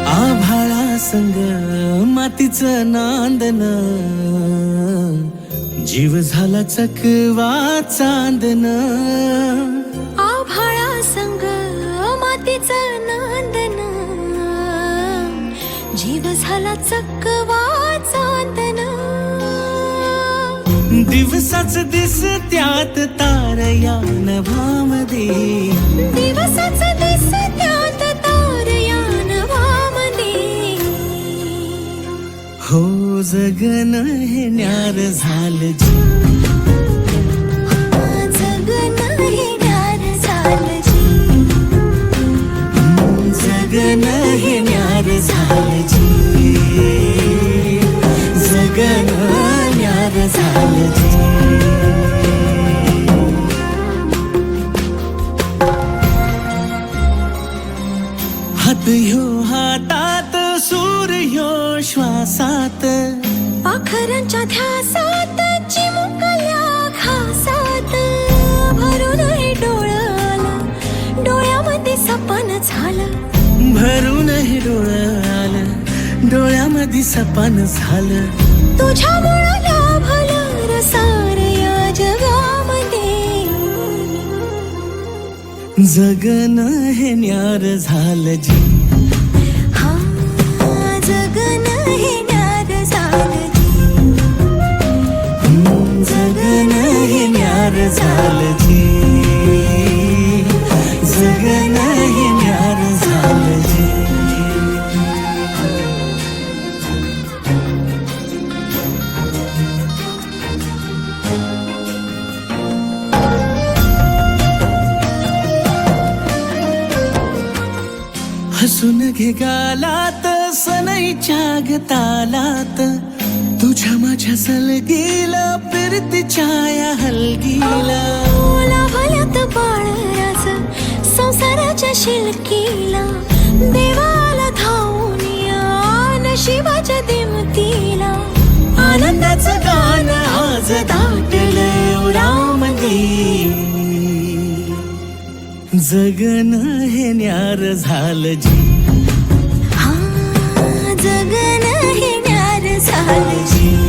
आभाळा संग मातीचं नांदन, जीव झाला चकवा चांदन. आभाळा संग मातीचं नांदन, जीव झाला चकवा चांदन. दिवसाच दिसत्यात तारया नभामध्ये, दिवसाच दिसत्यात तारया नभामध्ये. हो जगन हे न्यार झालं जी, जगन हे न्यार झालं जी. जगन हे न्यार झालं जी, जगन न्यार झालं जी. हात ह्यो हातात, सूर ह्यो श्वासात, पाखरांच्या ध्यासात, चिमुकल्या घासात. भरून हे डोळं डोळ्यामध्ये सपन झालं, भरून हे डोळं आलं, डोळ्यामध्ये सपन झालं. तुझ्यामुळं लाभलं रसार या जगामध्ये. जगन हे न्यार झालं जी, हा जगन हे न्यार झालं जी. जगन हे न्यार झालं जी, जगन हे न्यार झालं जी. हसून घे गालात, सनईच्या गतालात, तुझ्या माझ्या सलगीला, फिरतीच्या या हलगीला. लाभल्यात बाळराज संसाराच्या शिलकीला. देवाला धावून या नशिबाच्या दिमतीला. आनंदाचं गाणं आज दाटलं उरामध्ये. जगन हे न्यार झालं जी, हा जगन हे न्यार झालं जी.